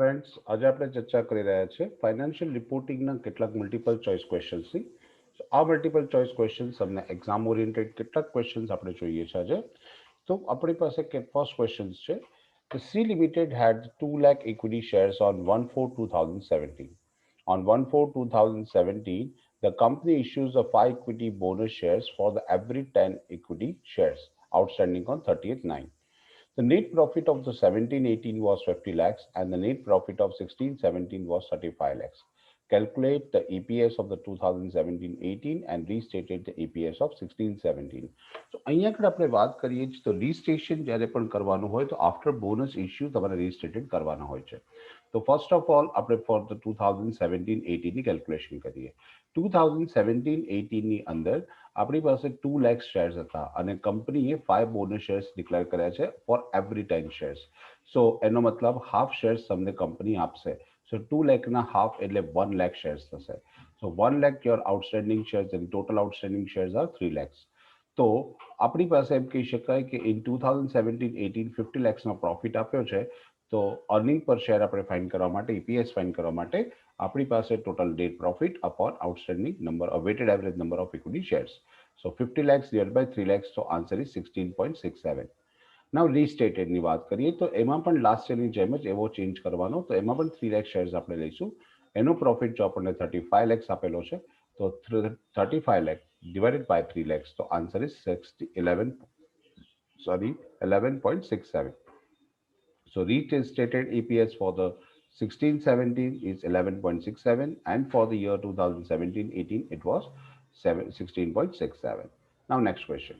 Friends, આજે આપણે ચર્ચા કરી રહ્યા છીએ ફાઇનાન્શિયલ રિપોર્ટિંગના કેટલાક મલ્ટિપલ ચોઇસ ક્વેશ્ચન્સની. આ મલ્ટિપલ ચોઇસ ક્વેશ્ચન્સ તમને એક્ઝામ ઓરિએન્ટેડ કેટલાક ક્વેશ્ચન્સ આપણે જોઈએ છે આજે. તો આપણી પાસે ફર્સ્ટ ક્વેશ્ચન્સ છે. The C Limited had 2 lakh equity shares on 1/4/2017. On 1/4/2017, the company issues a 5 equity bonus shares for the every 10 equity shares outstanding on 30th 9. The net profit of the 17-18 was 50 lakhs and the net profit of 16-17 was 35 lakhs. Calculate the EPS of the 2017-18 and restated the EPS of 16-17. So અહીંયા આગળ આપણે વાત કરીએ છીએ તો રીસ્ટેશન જ્યારે પણ કરવાનું હોય તો આફ્ટર બોનસ ઇસ્યુ તમારે રીસ્ટેટેડ કરવાના હોય છે. તો ફર્સ્ટ ઓફ ઓલ આપણે ફોર ધ 2017-18ની કેલ્ક્યુલેશન કરીએ. 2017-18ની અંદર આપણી પાસે 2 લાખ શેર્સ હતા અને કંપનીએ 5 બોનસ શેર્સ ડિક્લેર કર્યા છે ફોર એવરી 10 શેર્સ. સો એનો મતલબ હાફ શેર્સ તમને કંપની આપશે. સો 2 લાખના હાફ એટલે 1 લાખ શેર્સ થશે. So 1 lakh your outstanding shares and total outstanding shares are 3 lakhs. તો આપણી પાસે એમ કહી શકાય કે ઇન 2017-18 50 lakhsનો પ્રોફિટ આપ્યો છે. તો અર્નિંગ પર શેર આપણે ફાઇન્ડ કરવા માટે ઈપીએસ ફાઇન્ડ કરવા માટે આપણી પાસે total date profit upon outstanding number of weighted average number of equity shares. So 50 lakhs divided by 3 lakhs, so answer is 16.67. નાવ રીસ્ટેટેડની વાત કરીએ તો એમાં પણ લાસ્ટ યરની જેમ જ એવો ચેન્જ કરવાનો. તો એમાં પણ 3 લાખ શેર્સ આપણે લઈશું. એનો પ્રોફિટ જો આપણને 35 lakhs આપેલો છે તો 35 lakh divided by 3 lakhs, તો answer is 11.67. So restated EPS for the 16-17 is 11.67 and for the year 2017-18 it was 16.67. Now next question.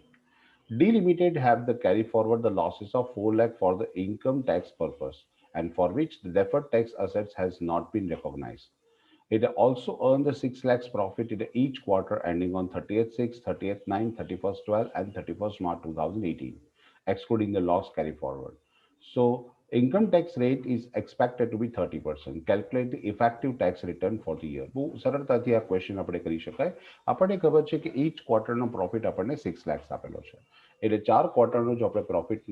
D Limited have the carry forward the losses of 4 lakh for the income tax purpose and for which the deferred tax assets has not been recognized. It also earned the 6 lakhs profit in each quarter ending on 30th 6, 30th 9, 31st 12 and 31st March 2018, excluding the loss carry forward. So income tax rate is expected to be 30%. Calculate the effective tax return for the year. બહુ સરળતાથી આ question આપણે કરી શકાય. આપણને ખબર છે કે ઈચ ક્વાર્ટરનો પ્રોફિટ આપણને 6 lakhs આપેલો છે. એટલે 4 ક્વાર્ટરનો જો આપણે પ્રોફિટ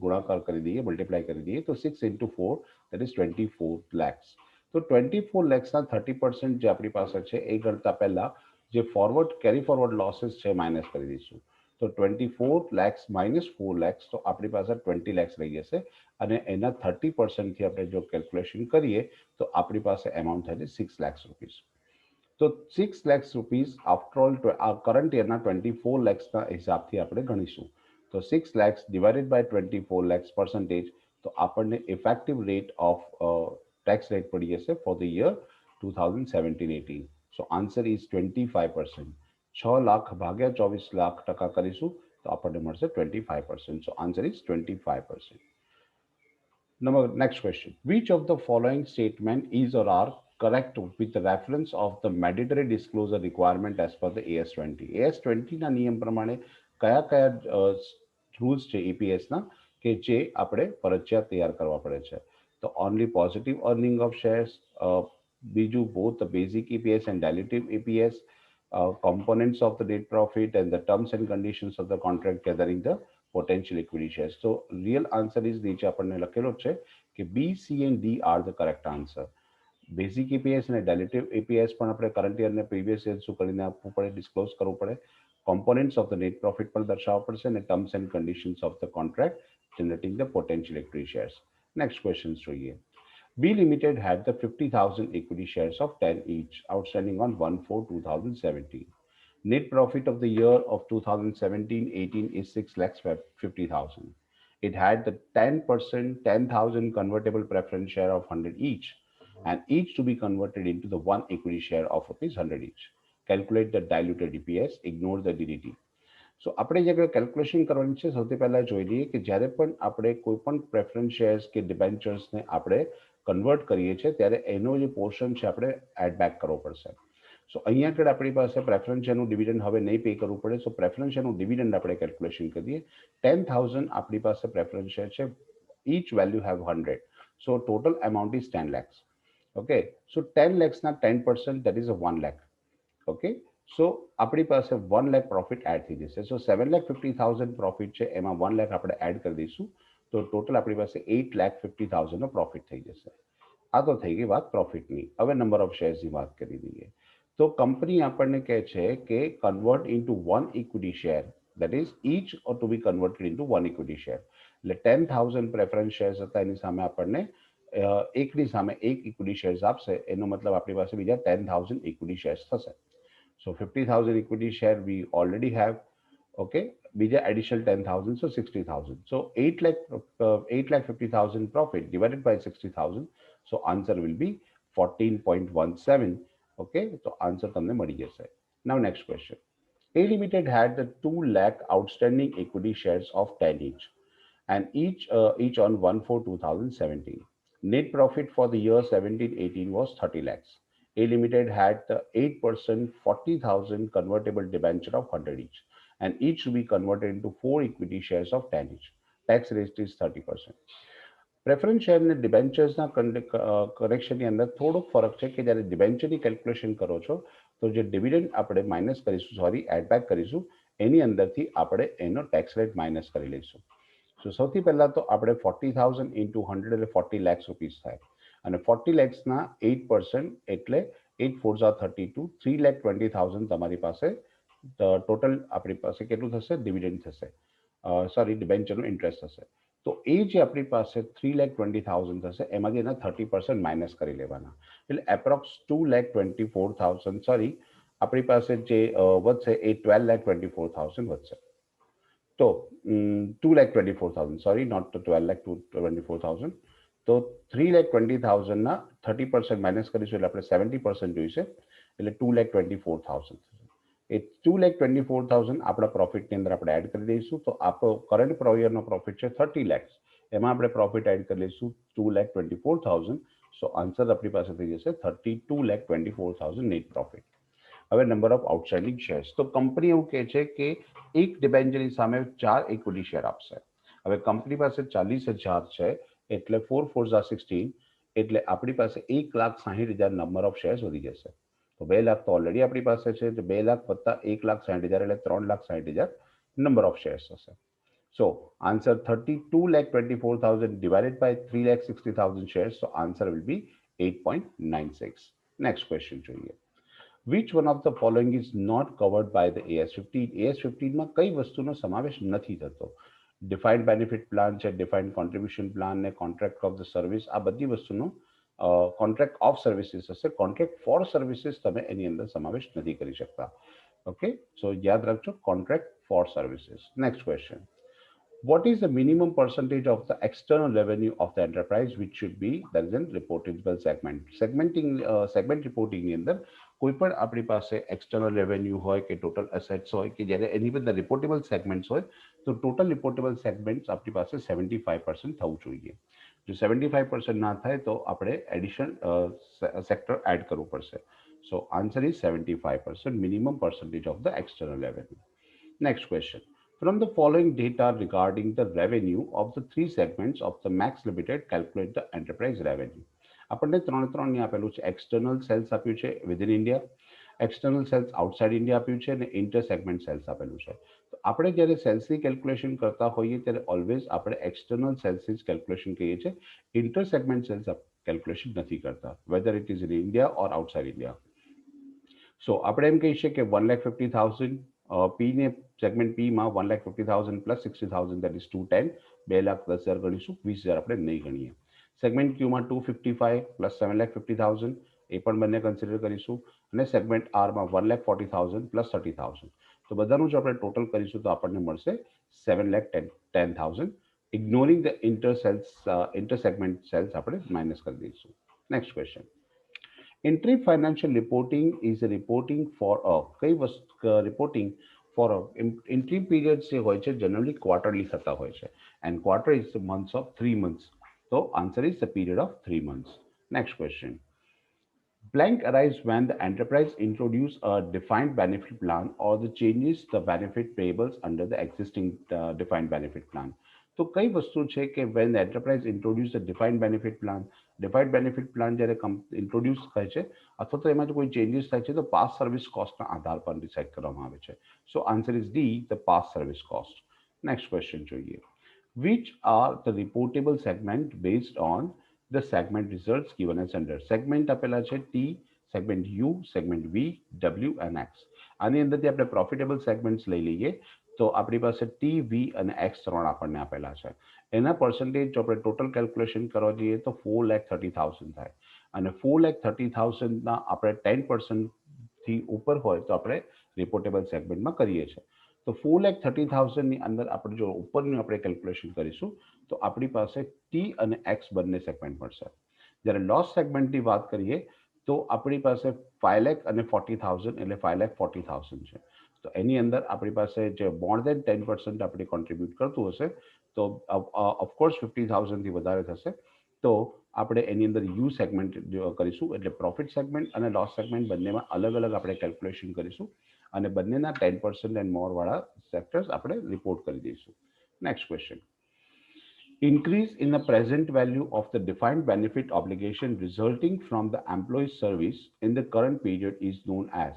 ગુણાકાર કરી દઈએ, મલ્ટીપ્લાય કરી દઈએ તો 6 into 4 that is 24 lakhs. તો 24 લેક્સના 30% જે આપણી પાસે છે એ કરતા પહેલા જે ફોરવર્ડ કેરી ફોરવર્ડ લોસીસ છે માઇનસ કરી દઈશું. તો 24 lakhs minus 4 lakhs, તો આપણી પાસે 20 lakhs રહી જશે અને એના 30%થી આપણે જો કેલ્ક્યુલેશન કરીએ તો આપણી પાસે એમાઉન્ટ થાય છે 6 lakhs રૂપીસ. તો 6 lakhs rupees after all current યરના 24 lakhsના હિસાબથી આપણે ગણીશું. તો 6 lakhs divided by 24 lakhs percentage, તો આપણને effective rate of tax rate પડી જશે for the year 2017-18. So answer is 25%. 6 lakh ભાગ્યા 24 લાખ ટકા કરીશું તો આપણને મળશે 25%. So answer is 25%. Next question. Which of the following statement is or are correct with the reference of the mandatory disclosure requirement as per the AS20? AS20ના નિયમ પ્રમાણે કયા કયા રૂલ્સ છે EPSના કે જે આપણે ફરજિયાત તૈયાર કરવા પડે છે? તો only positive earning of shares, બીજું both the basic EPS and dilutive EPS, components of the net profit and the terms and conditions of the contract gathering the potential equity shares. So real answer is નીચે આપણને લખેલો છે કે B, C and D are the correct answer. Basic EPS અને ડાયલ્યુટિવ EPS પણ આપણે current year ને previous year શું કરીને આપવું પડે, ડિસ્ક્લોઝ કરવું પડે. Components of the net profit પણ દર્શાવવા પડશે અને terms and conditions of the contract generating the potential equity shares. Next questions જોઈએ. B Limited had the 50,000 equity shares of 10 each outstanding on 1/4/2017. Net profit of the year of 2017-18 is 6 lakhs 50,000. It had the 10% 10,000 convertible preference share of 100 each and each to be converted into the one equity share of ₹100 each. Calculate the diluted EPS, ignore the DDT. સો આપણે જે calculation કરવાની છે સૌથી પહેલા જોઈ લઈએ કે જ્યારે પણ આપણે કોઈ પણ પ્રેફરન્સ શેર્સ કે ડિબેન્ચર્સને આપણે કન્વર્ટ કરીએ છીએ ત્યારે એનો જે પોર્શન છે આપણે એડ બેક કરવો પડશે. સો અહીંયા આગળ આપણી પાસે પ્રેફરન્સ શેરનું ડિવિડન્ડ હવે નહીં પે કરવું પડે. સો પ્રેફરન્સ શેરનું ડિવિડન્ડ આપણે કેલ્ક્યુલેશન કરીએ. 10,000 આપણી પાસે પ્રેફરન્સ શેર છે. each value have 100. So total amount is 10 lakhs. Okay. So 10 lakhs na 10%, that is a 1 lakh. Okay. સો આપણી પાસે 1 લાખ પ્રોફિટ એડ થઈ જશે. સો 7,50,000 પ્રોફિટ છે એમાં 1 લાખ આપણે એડ કરી દઈશું તો ટોટલ આપણી પાસે 8,50,000નો પ્રોફિટ થઈ જશે. આ તો થઈ ગઈ વાત પ્રોફિટની. હવે નંબર ઓફ શેર્સની વાત કરી દઈએ. તો કંપની આપણને કહે છે કે convert into one equity share, that is each or to be converted into one equity share. એટલે 10,000 પ્રેફરન્સ શેર્સ હતા, એની સામે આપણને એકની સામે એક ઇક્વિટી શેર્સ આપશે. એનો મતલબ આપણી પાસે બીજા 10,000 ઇક્વિટી શેર્સ થશે. So 50,000 equity share we already have. Okay, બીજા additional 10,000, so 60,000. So 8,50,000 profit divided by 60,000. So answer will be 14.17. Okay, so answer તમને મળી જશે. Now next question. A Limited had the 2 lakh outstanding equity shares of 10 each, and each on 1 4 2017. Net profit for the year 17-18 was 30 lakhs. A Limited had the 8% 40,000 convertible debenture of 100 each, and each to be converted into 4 equity shares of 10 each. Tax rate is 30%. Preference share અને ડિબેન્ચર્સના કરેક્શનની અંદર થોડોક ફરક છે કે જ્યારે ડિબેન્ચરની calculation કરો છો તો જે ડિવિડન્ડ આપણે માઇનસ કરીશું, સોરી એડબેક કરીશું, એની અંદરથી આપણે એનો ટેક્સ રેટ માઇનસ કરી લઈશું. સો સૌથી પહેલાં તો આપણે 40,000 ઇન્ટુ 100 એટલે 40 lakhs રૂપીસ થાય, અને 40 lakhsના 8% એટલે 8 4 32, 3,20,000 તમારી પાસે ટોટલ આપણી પાસે કેટલું થશે, ડિવિડન્ડ થશે, સોરી ડિબેન્ચરનું ઇન્ટરેસ્ટ થશે. તો એ જે આપણી પાસે 3,20,000 થશે એમાંથી એના 30% માઇનસ કરી લેવાના, એટલે એપ્રોક્સ 2,24,000, સોરી આપણી પાસે જે વધશે એ 12,24,000 વધશે. તો 2,24,000, સોરી નોટ 12,24,000. તો 3,20,000ના 30% માઇનસ કરીશું એટલે આપણે 70% જોઈશે, એટલે 2,24,000. એ 2,24,000 આપણા પ્રોફિટની અંદર આપણે એડ કરી દઈશું. તો આપણો કરંટ યરનો પ્રોફિટ છે 30 lakhs, એમાં આપણે પ્રોફિટ એડ કરી લઈશું 2,24,000. સો આન્સર આપણી પાસે થઈ જશે 32,24,000 નેટ પ્રોફિટ. હવે નંબર ઓફ આઉટસ્ટેન્ડિંગ શેર્સ. તો કંપની એવું કહે છે કે એક ડિબેન્ચરની સામે 4 ઇક્વિટી શેર આપશે. હવે કંપની પાસે 40,000 છે, એટલે 4 4 16, એટલે આપણી પાસે 1,60,000 નંબર ઓફ શેર્સ વધી જશે. તો 2 લાખ તો ઓલરેડી આપણી પાસે છે, તો 2 લાખ વત્તા 1,60,000 એટલે 3,60,000 નંબર ઓફ શેર્સ હશે. So answer 32,24,000 divided by 3,60,000 shares. So answer will be 8.96. Next question જોઈએ. Which one of the following is not covered by the AS15? AS15માં કઈ વસ્તુનો સમાવેશ નથી થતો? ડિફાઇન્ડ બેનિફિટ પ્લાન છે, ડિફાઇન્ડ કોન્ટ્રીબ્યુશન પ્લાન ને contract of the service, આ બધી વસ્તુનો કોન્ટ્રાક્ટ ઓફ સર્વિસીસ હશે. કોન્ટ્રાક્ટ ફોર સર્વિસીસ તમે એની અંદર સમાવેશ નથી કરી શકતા. ઓકે, સો યાદ રાખજો contract for services. Next question. What is the minimum percentage of the external revenue of the enterprise which should be that is in reportable segment? Segment reporting ની અંદર કોઈ પણ આપણી પાસે એક્સટર્નલ રેવન્યુ હોય કે ટોટલ એસેટ્સ હોય કે જ્યારે એની અંદર રિપોર્ટેબલ સેગમેન્ટ્સ હોય, તો ટોટલ રિપોર્ટેબલ સેગમેન્ટ્સ આપણી પાસે 75% થવું જોઈએ. જો 75% ના થાય તો આપણે એડિશનલ સેક્ટર એડ કરવું પડશે. So answer is 75% minimum percentage of the external revenue. Next question. From the following data regarding the revenue of the three segments of the Max Limited, calculate the enterprise revenue. આપણને ત્રણે આપેલું છે. External sales આપ્યું છે within India, external sales outside India આપ્યું છે, અને inter segment cells આપેલું છે. તો આપણે જ્યારે સેલ્સની કેલ્ક્યુલેશન કરતા હોઈએ ત્યારે ઓલવેઝ આપણે એક્સટર્નલ સેલ્સની જ કેલ્ક્યુલેશન કરીએ છીએ, ઇન્ટર સેગમેન્ટ સેલ્સ કેલ્ક્યુલેશન નથી કરતા, whether it is in India or outside India. So આપણે એમ કહી શકીએ કે 1,50,000 પી ને સેગમેન્ટ પીમાં 1,50,000 પ્લસ 60,000 દેટ ઇઝ 210, 2,10,000 ગણીશું, 20,000 આપણે નહીં ગણીએ. સેગમેન્ટ ક્યુમાં 255 પ્લસ 7,50,000, એ પણ બંને કન્સિડર કરીશું, અને સેગમેન્ટ આરમાં 1,40,000 પ્લસ 30,000. તો બધાનું જો આપણે ટોટલ કરીશું તો આપણને મળશે 7,10,000. Ignoring the inter segment cells આપણે માઇનસ કરી દઈશું. Next question. Interim financial reporting is a reporting for a કઈ વસ્તુ reporting for a interim periods જે હોય છે generally quarterly થતા હોય છે, and quarter is the months of 3 months. So answer is the period of 3 months. Next question. Blank arrives when the enterprise introduce a defined benefit plan or the changes the benefit payables under the existing defined benefit plan. તો કઈ વસ્તુ છે કે when the enterprise introduce a defined benefit plan, defined benefit plan જ્યારે introduce થાય છે અથવા તો એમાં જો કોઈ ચેન્જીસ થાય છે તો પાસ સર્વિસ કોસ્ટના આધાર પર ડિસાઇડ કરવામાં આવે છે. So answer is D, the past service cost. Next question જોઈએ. Which are the reportable segment based on the segment results given as under. Segment આપેલા છે T, segment U, segment V, W અને X. આની અંદરથી આપણે profitable segments લઈ લઈએ તો આપણી પાસે ટી, વી અને એક્સ ત્રણ આપણને આપેલા છે. એના પર્સન્ટેજ જો આપણે ટોટલ કેલ્ક્યુલેશન કરવા જઈએ તો 4,30,000 થાય, અને 4,30,000ના આપણે 10% ઉપર હોય તો આપણે રિપોર્ટેબલ સેગમેન્ટમાં કરીએ છીએ. તો 4,30,000ની અંદર આપણે જો ઉપરની આપણે કેલ્ક્યુલેશન કરીશું તો આપણી પાસે ટી અને એક્સ બંને સેગમેન્ટ મળશે. જ્યારે લોસ સેગમેન્ટની વાત કરીએ તો આપણી પાસે 5,40,000 એટલે 5,40,000 છે. તો એની અંદર આપણી પાસે જે મોર દેન 10% આપણે કોન્ટ્રીબ્યુટ કરતું હશે તો ઓફકોર્સ 50,000થી વધારે થશે. તો આપણે એની અંદર યુ સેગમેન્ટ કરીશું, એટલે પ્રોફિટ સેગમેન્ટ અને લોસ સેગમેન્ટ બંનેમાં અલગ અલગ આપણે કેલ્ક્યુલેશન કરીશું અને બંનેના 10% એન્ડ મોર વાળા સેક્ટર્સ આપણે રિપોર્ટ કરી દઈશું. Next question. Increase in the present value of the defined benefit obligation resulting from the employee's service in the current period is known as.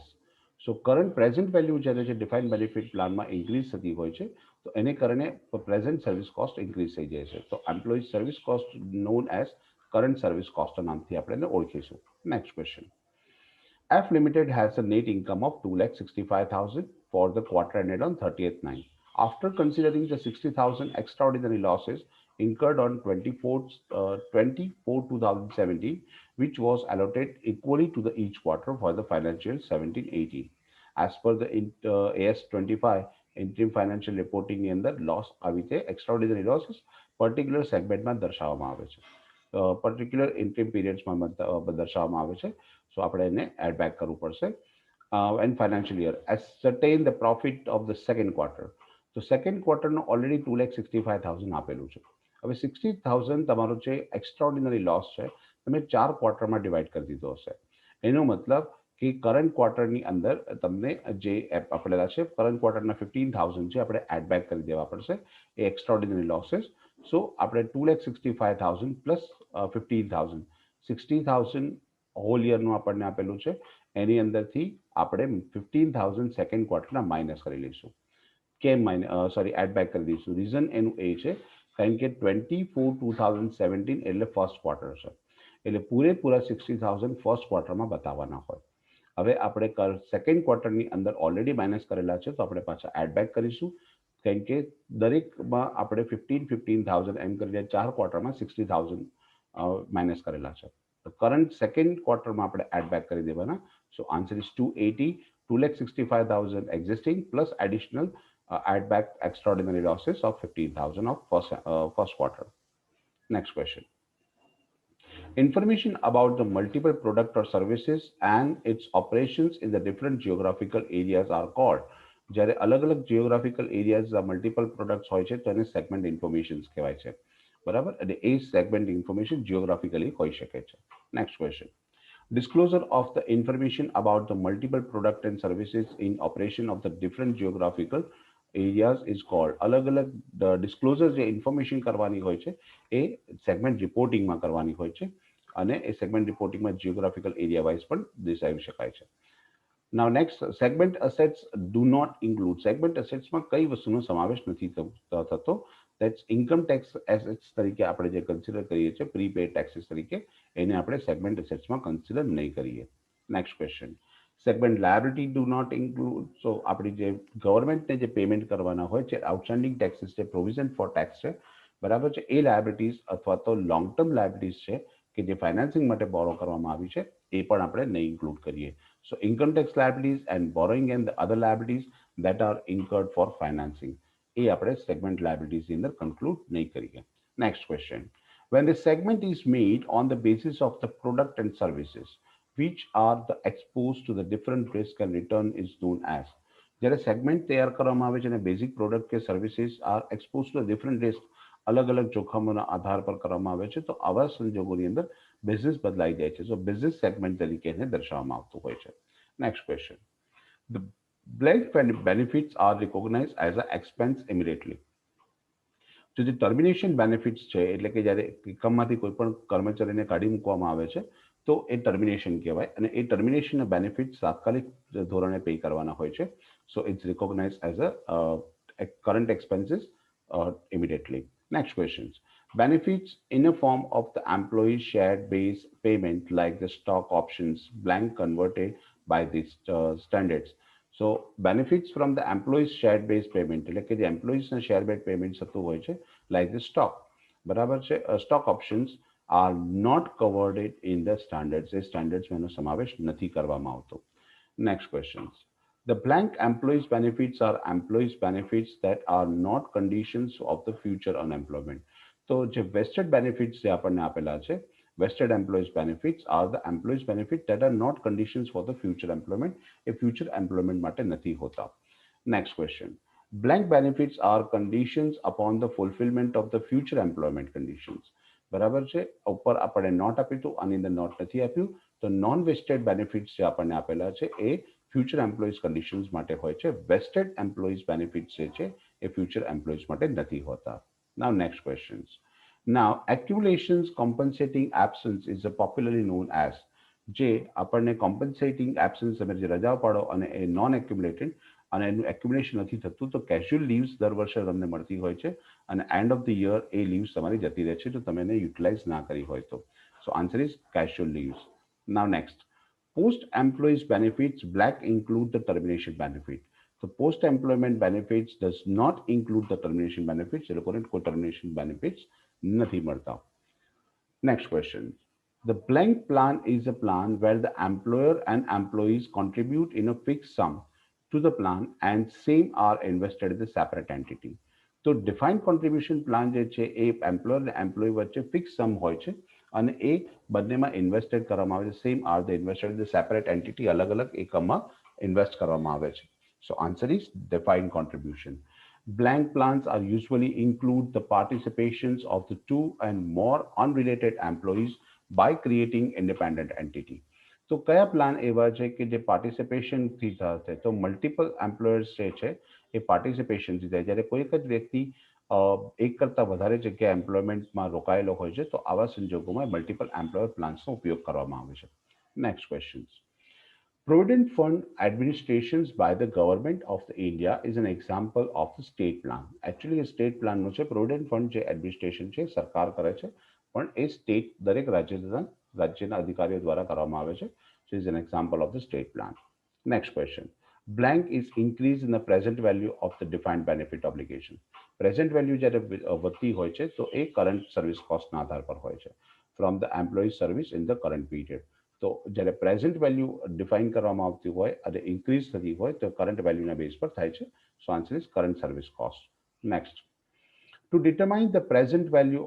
So current present value જ્યારે છે defined benefit પ્લાનમાં increase થતી હોય છે તો એને કારણે present service cost increase થઈ જાય છે. તો employee service cost known as current service કોસ્ટના નામથી આપણે એને ઓળખીશું. Next question. F Limited has a net income of 2,65,000 for the quarter ended on 30th 9. After considering the 60,000 extraordinary losses incurred on 24/2017, which was allocated equally to the each quarter for the financial 17-18. As per the AS25 interim financial reporting ની અંદર loss આવી છે, extraordinary losses particular સેગમેન્ટમાં દર્શાવવામાં આવે છે, particular interim પીરિયડ્સમાં દર્શાવવામાં આવે છે. સો આપણે એને એડ બેક કરવું પડશે. And financial year ascertain the profit of the second quarter. તો સેકન્ડ ક્વાર્ટરનું ઓલરેડી 2,65,000 આપેલું છે. હવે 60,000 તમારો જે એક્સ્ટ્રાઓર્ડિનરી લોસ છે તમે 4 ક્વાર્ટરમાં ડિવાઈડ કરી દીધો હશે. એનો મતલબ કે કરંટ ક્વાર્ટરની અંદર તમને જે આપેલા છે કરંટ ક્વાર્ટરના 15,000 છે આપણે એડ બેક કરી દેવા પડશે એ એક્સ્ટ્રાઓર્ડિનરી લોસીસ. સો આપણે 2,65,000 પ્લસ 15,000 60,000 હોલ યરનું આપણને આપેલું છે, એની અંદરથી આપણે 15,000 સેકન્ડ ક્વાર્ટરના માઇનસ કરી લઈશું. કેમ એડ બેક કરી દઈશું? રીઝન એનું એ છે કારણ કે 24/2017 એટલે ફર્સ્ટ ક્વાર્ટર છે, એટલે પૂરેપૂરા 60,000 ફર્સ્ટ ક્વાર્ટરમાં બતાવવાના હોય. હવે આપણે સેકન્ડ ક્વાર્ટરની અંદર ઓલરેડી માઇનસ કરેલા છે તો આપણે પાછા એડ બેક કરીશું, કારણ કે દરેકમાં આપણે 15,000 એમ કરીને 4 ક્વાર્ટરમાં 60,000 માઇનસ કરેલા છે. તો કરંટ સેકન્ડ ક્વાર્ટરમાં આપણે એડ બેક કરી દેવાના. સો answer is 280, 2,65,000 existing plus additional add back extraordinary losses of 15,000 of first quarter. Next question. Information about the multiple product or services and its operations in the different geographical areas are called. જ્યારે અલગ અલગ geographical areas multiple products હોય છે તો એને segment informations કહેવાય છે. બરાબર, એટલે એ સેગમેન્ટ ઇન્ફોર્મેશન જીઓગ્રાફિકલી હોઈ શકે છે. Next question. Disclosure of the information about the multiple product and services in operation of the different geographical areas is called. અલગ અલગ ડિસ્ક્લોઝર જે ઇન્ફોર્મેશન કરવાની હોય છે એ સેગમેન્ટ રિપોર્ટિંગમાં કરવાની હોય છે અને એ સેગમેન્ટ રિપોર્ટિંગમાં જીઓગ્રાફિકલ એરિયા વાઇઝ પણ દર્શાવી શકાય છે. Now next, segment assets do not include. Segment assets માં કઈ વસ્તુનો સમાવેશ નથી થતો. That's income tax assets તરીકે આપણે જે કન્સિડર કરીએ છીએ પ્રીપેડ ટેક્સીસ તરીકે, એને આપણે સેગમેન્ટ એસેટ્સમાં કન્સિડર નહીં કરીએ. Next question. Segment liability do not include. So આપણી જે ગવર્મેન્ટને જે પેમેન્ટ કરવાના હોય છે આઉટસ્ટેન્ડિંગ ટેક્સીસ છે, પ્રોવિઝન ફોર ટેક્સ છે, બરાબર છે, એ લાયબિલિટીઝ અથવા તો લોંગ ટર્મ લાયબિલિટીઝ છે કે જે ફાઇનાન્સિંગ માટે બોરો કરવામાં આવી છે એ પણ આપણે નહીં ઇન્ક્લુડ કરીએ. So income tax liabilities and borrowing and the other liabilities that are incurred for financing, એ આપણે segment liabilities ની અંદર conclude નહીં કરીએ. Next question. When the segment is made on the basis of the product and services which are the exposed to the different risk and return is known as. જ્યારે segment તૈયાર કરવામાં આવે છે અને બેઝિક પ્રોડક્ટ કે services are expose to different risk, અલગ અલગ જોખમોના આધાર પર કરવામાં આવે છે તો આવા સંજોગોની અંદર બિઝનેસ બદલાઈ જાય છે. સો બિઝનેસ સેગમેન્ટ તરીકે એને દર્શાવવામાં આવતું હોય છે. Next question. The blank benefits are recognized as an expense immediately. તો જે ટર્મિનેશન બેનિફિટ્સ છે એટલે કે જ્યારે ઇન્કમમાંથી કોઈ પણ કર્મચારીને કાઢી મૂકવામાં આવે છે તો એ ટર્મિનેશન કહેવાય અને એ ટર્મિનેશનના બેનિફિટ્સ તાત્કાલિક ધોરણે પે કરવાના હોય છે. So it's recognise as a current expenses immediately. Next questions. Benefits in a form of the employee shared base payment like the stock options blank converted by these standards. So benefits from the employees shared base payment એટલે કે જે employees ના share based payment થતું હોય છે like the stock બરાબર છે stock options are not covered in the standards A standards માં એનો સમાવેશ નથી કરવામાં આવતો. Next questions. The blank employees benefits are employees benefits that are not conditions of the future unemployment. તો જે vested benefits જે આપણને આપેલા છે vested employees benefits are the employees benefits that are not conditions for the future employment A future employment માટે નથી હોતા. Next question. Blank benefits are conditions upon the fulfillment of the future employment conditions. બરાબર છે ઉપર આપણે not આપ્યું હતું આની અંદર નોટ નથી આપ્યું તો નોન વેસ્ટેડ બેનિફિટ્સ જે આપણને આપેલા છે એ ફ્યુચર એમ્પ્લોઈઝ કન્ડિશન્સ માટે હોય છે વેસ્ટેડ એમ્પ્લોઈઝ બેનિફિટ્સ જે છે એ ફ્યુચર એમ્પ્લોઈઝ માટે નથી હોતા. Now next questions. Now accumulations compensating absence is popularly known as જે આપણને કોમ્પન્સેટિંગ એબ્સન્સ તમે જે રજાઓ પાડો અને એ નોન એક્યુમ્યુલેટેડ અને એનું એક્યુમ્યુલેશન નથી થતું તો કેઝ્યુઅલ લીવ્સ દર વર્ષે તમને મળતી હોય છે અને end of the year A leaves તમારી જતી રહે છે જો તમે એને યુટિલાઇઝ ના કરી હોય તો. So answer is casual leaves. Now next. Post employees benefits black include the termination benefit. So post employment benefits does not include the termination benefits. એ લોકોને કોઈ termination benefits નથી મળતા. Next question. The blank plan is a plan where the employer and employees contribute in a fixed sum to the plan and same are invested in the separate entity. તો defined contribution plan જે છે એ employer અને employee વચ્ચે fix sum હોય છે અને એ બંનેમાં ઇન્વેસ્ટેડ કરવામાં આવે છે same are the invested the separate entity અલગ અલગ એકમમાં ઇન્વેસ્ટ કરવામાં આવે છે. So answer is defined contribution. Blank plans are usually include the participations of the two and more unrelated employees by creating independent entity. તો કયા plan એવા છે કે જે પાર્ટિસિપેશનથી થશે તો મલ્ટિપલ એમ્પ્લોયર્સ જે છે એ પાર્ટિસિપેશનથી થાય જ્યારે કોઈ એક જ વ્યક્તિ એક કરતાં વધારે જગ્યાએ એમ્પ્લોયમેન્ટમાં રોકાયેલો હોય છે તો આવા સંજોગોમાં મલ્ટિપલ એમ્પ્લોયર પ્લાન્સનો ઉપયોગ કરવામાં આવે છે. Next questions. Provident Fund administrations by the government of the India is an example of the state plan. Actually, a state plan નો છે Provident Fund જે એડમિનિસ્ટ્રેશન છે સરકાર કરે છે પણ એ સ્ટેટ દરેક રાજ્યના અધિકારીઓ દ્વારા કરવામાં આવે છે. So is an example of the state plan. Next question. Blank is increase in the present value of the defined benefit obligation. Present value જ્યારે વધતી હોય છે તો એ કરંટ સર્વિસ કોસ્ટના આધાર પર હોય છે from the employee service in the current period. તો જ્યારે પ્રેઝન્ટ વેલ્યુ ડિફાઇન કરવામાં આવતી હોય અને ઇન્ક્રીઝ થતી હોય તો કરંટ વેલ્યુના બેઝ પર થાય છે. So answer is current service cost. Next. To determine the present value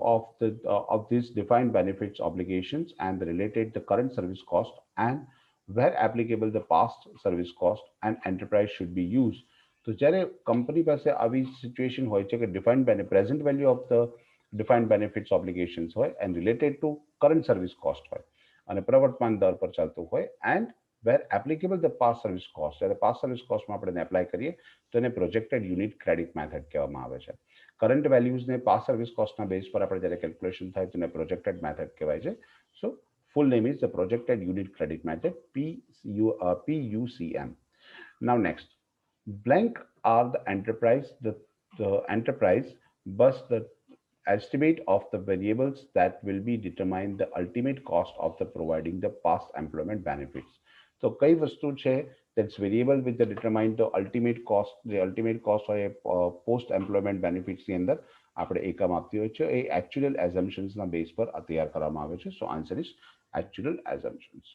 of these defined benefits obligations and the related the current service cost and where applicable the past service cost and enterprise should be used. તો જ્યારે company પાસે આવી situation હોય છે કે defined present value of the defined benefits obligations હોય and related to current service cost હોય અને પ્રવર્તમાન દર પર ચાલતું હોય and where applicable the past service cost જ્યારે પાસ સર્વિસ કોસ્ટમાં આપણે એપ્લાય કરીએ તો એને પ્રોજેક્ટેડ યુનિટ ક્રેડિટ મેથડ કહેવામાં આવે છે. કરંટ વેલ્યુઝને પાસ સર્વિસ કોસ્ટના બેઝ પર આપણે જ્યારે કેલ્ક્યુલેશન થાય તો એને પ્રોજેક્ટેડ મેથડ કહેવાય છે. So full name is the projected unit credit method PUCM. Now next. Blank are the enterprise bus the estimate of the variables that will be determine the ultimate cost of the providing the past employment benefits. તો કઈ વસ્તુ છે that's variable with the determine the ultimate cost the ultimate cost હોય post employment બેનિફિટ્સની અંદર આપણે એકમ આપતી હોય છે એ actual assumptionsના બેઝ પર તૈયાર કરવામાં આવે છે. So answer is actual assumptions.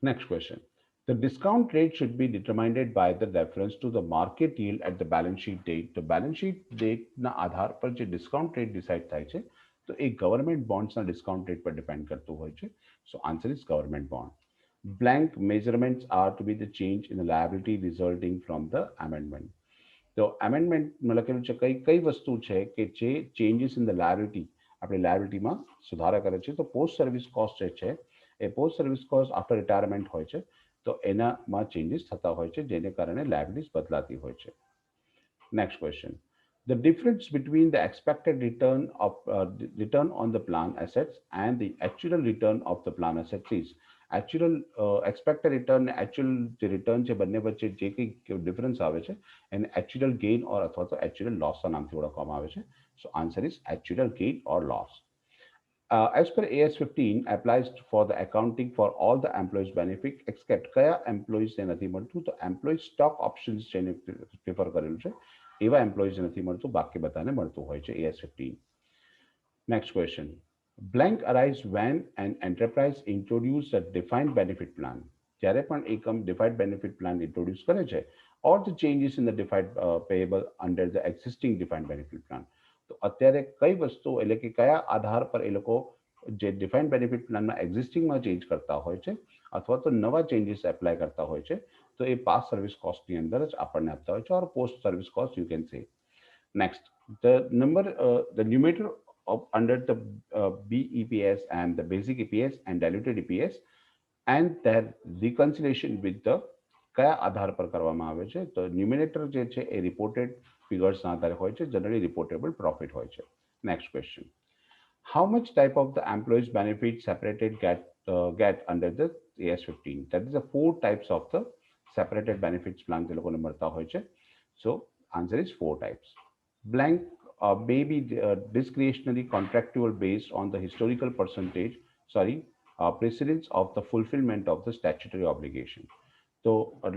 Next question. The discount rate should be determined by the reference to the market yield at the balance sheet date. The balance sheet date ના આધાર પર જે discount rate decide થાય છે તો એ government બોન્ડ્સના discount rate પર depend કરતું હોય છે. So answer is government bond. Blank measurements are to be the change in the liability resulting from the amendment. તો એમેન્ડમેન્ટમાં લખેલું છે કઈ વસ્તુ છે કે જે ચેન્જીસ ઇન ધ લાયબિલિટી આપણી લાયબિલિટીમાં સુધારા કરે છે તો પોસ્ટ સર્વિસ કોસ્ટ જે છે એ post service cost after retirement હોય છે તો એનામાં ચેન્જીસ થતા હોય છે જેને કારણે લાયબિલિટીઝ બદલાતી હોય છે. Next question. The difference between the expected return on the plan assets and the actual return of the plan assets is actual expected return ને એકચ્યુઅલ જે રિટર્ન છે બંને વચ્ચે જે કંઈ ડિફરન્સ આવે છે એને એકચ્યુઅલ ગેઇન ઓર અથવા તો એકચ્યુઅલ લોસના નામથી ઓળખવામાં આવે છે. So answer is actual gain or loss. As per AS15 applies for the accounting for all the employees benefit except કયા એમ્પ્લોઈઝ ને નથી મળતું, તો એમ્પ્લોય સ્ટોક ઓપ્શન્સ જેને પ્રિફર કરેલું છે એવા એમ્પ્લોઈઝ નથી મળતું, બાકી બધાને મળતું હોય છે AS15. Next question. Blank arise when an enterprise introduce a defined benefit plan. જ્યારે પણ એકમ defined benefit plan introduce કરે છે or the changes in the defined payable under the existing defined benefit plan. તો અત્યારે કઈ વસ્તુ એટલે કે કયા આધાર પર એ લોકો જે ડિફાઇન્ડ બેનિફિટ પ્લાનમાં એક્ઝિસ્ટિંગમાં ચેન્જ કરતા હોય છે અથવા તો નવા ચેન્જીસ એપ્લાય કરતા હોય છે, તો એ પાસ સર્વિસ કોસ્ટની અંદર જ આપણને આપતા હોય છે or post service cost you can say. Next, the numerator of under the BEPS and the basic EPS and diluted EPS and their reconciliation with the કયા આધાર પર કરવામાં આવે છે, તો ન્યુમિનેટર જે છે એ રિપોર્ટેડ ફિગર્સના આધારે હોય છે, જનરલી રિપોર્ટેબલ પ્રોફિટ હોય છે. Next question. How much type of the employees benefit separated get under the AS15? That is the four types of the separated benefits plan જે લોકોને મળતા હોય છે. So answer is four types. Blank may be discretionary contractual based on the historical percentage, precedence of the fulfillment of the statutory obligation. તો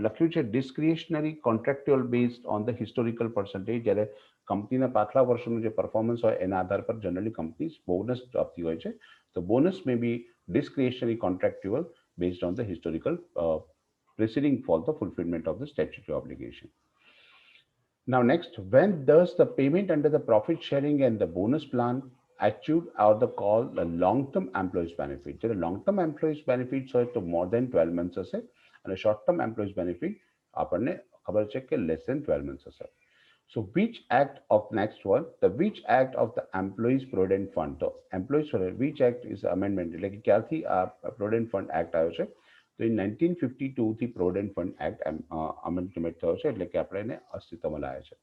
લખ્યું છે discretionary contractual based on the historical percentage, જ્યારે કંપનીના પાછલા વર્ષોનું જે પરફોર્મન્સ હોય એના આધાર પર જનરલી કંપની બોનસ આપતી હોય છે. તો bonus may be discretionary contractual based on the historical preceding for the fulfillment of the statutory obligation. Now next, when does the payment under the profit sharing and the bonus plan achieved or the call the long-term employees benefit? જ્યારે long-term employees benefits હોય તો more than 12 months હશે અને short-term employees benefit આપણને ખબર છે કે less than 12 months હશે. So which act of next one, the which act of the employees provident fund, તો employees which act is amendment એટલે કે ક્યારથી આ provident fund act આવ્યો છે, તો એ 1952 થી provident fund act amendment થયો છે, એટલે કે આપણે એને અસ્તિત્વમાં લાવ્યા છે.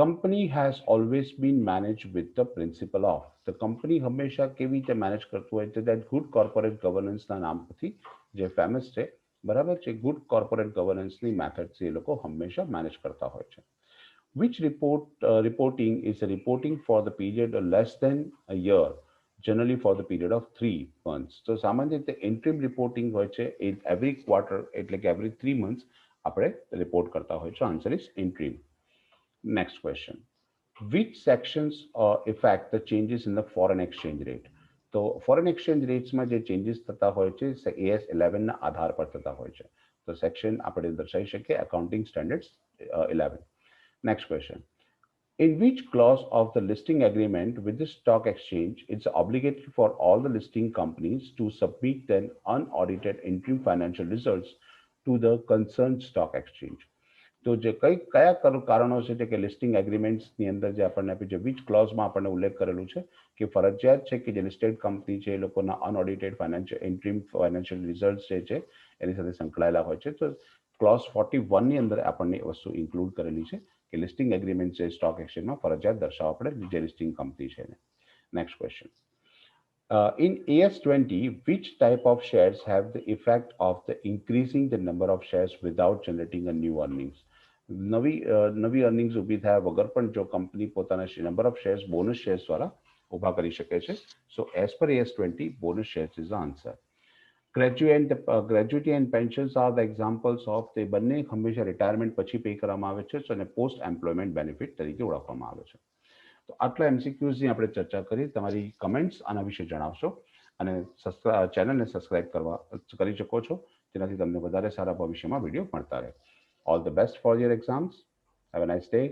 Company has always been managed with the principle of, તો કંપની હંમેશા કેવી રીતે મેનેજ કરતું હોય છે, that good corporate governance ના નામથી જે ફેમસ છે, બરાબર છે, ગુડ કોર્પોરેટ ગવર્નન્સની મેથડથી એ લોકો હંમેશા મેનેજ કરતા હોય છે. Which reporting is a reporting for the period less than a year, generally for the period of 3 months. તો સામાન્ય રીતે interim reporting હોય છે એ every quarter એટલે કે every 3 months આપણે રિપોર્ટ કરતા હોય છે. Answer is interim. Next question. Which sections affect the changes in the foreign exchange rate? તો ફોરેન એક્સચેન્જ રેટ્સમાં જે ચેન્જીસ થતા હોય છે AS11 ના આધાર પર થતા હોય છે. તો સેક્શન આપણે દર્શાવી શકીએ accounting સ્ટેન્ડર્ડ્સ 11. Next question. In which clause of the listing agreement with the stock exchange it's obligatory for all the listing companies to submit their unaudited interim financial results to the concerned stock exchange? તો જે કયા કારણો છે કે listing એગ્રીમેન્ટ્સની અંદર જે આપણને આપી છે, વિચ ક્લોઝમાં આપણને ઉલ્લેખ કરેલું છે કે ફરજિયાત છે કે જે લિસ્ટેડ કંપની છે એ લોકોના અનઓડિટેડ ફાઇનાન્શિયલ ઇન્ટ્રીમ ફાઇનાન્શિયલ રિઝલ્ટ જે છે એની સાથે સંકળાયેલા હોય છે. તો ક્લોઝ 41ની અંદર આપણને એ વસ્તુ ઇન્ક્લુડ કરેલી છે કે લિસ્ટિંગ એગ્રીમેન્ટ છે સ્ટોક એક્સચેન્જમાં ફરજિયાત દર્શાવવા પડે જે લિસ્ટિંગ કંપની છે એને. Next question. In AS20, which type of shares have the effect of the increasing the number of shares without generating a new earnings? નવી અર્નિંગ્સ ઊભી થયા વગર પણ જો કંપની પોતાના number of shares bonus shares દ્વારા ઊભા કરી શકે છે. So as per AS20 bonus shares is the answer. Gratuity and pensions are the examples of, તે બંને હંમેશા રિટાયરમેન્ટ પછી પે કરવામાં આવે છે અને પોસ્ટ એમ્પ્લોયમેન્ટ બેનિફિટ તરીકે ઓળખવામાં આવે છે. તો આટલા MCQsની આપણે ચર્ચા કરી. તમારી કમેન્ટ્સ આના વિશે જણાવશો અને ચેનલને સબસ્ક્રાઇબ કરી શકો છો, જેનાથી તમને વધારે સારા ભવિષ્યમાં વિડીયો મળતા રહે. All the best for your exams. Have a nice day.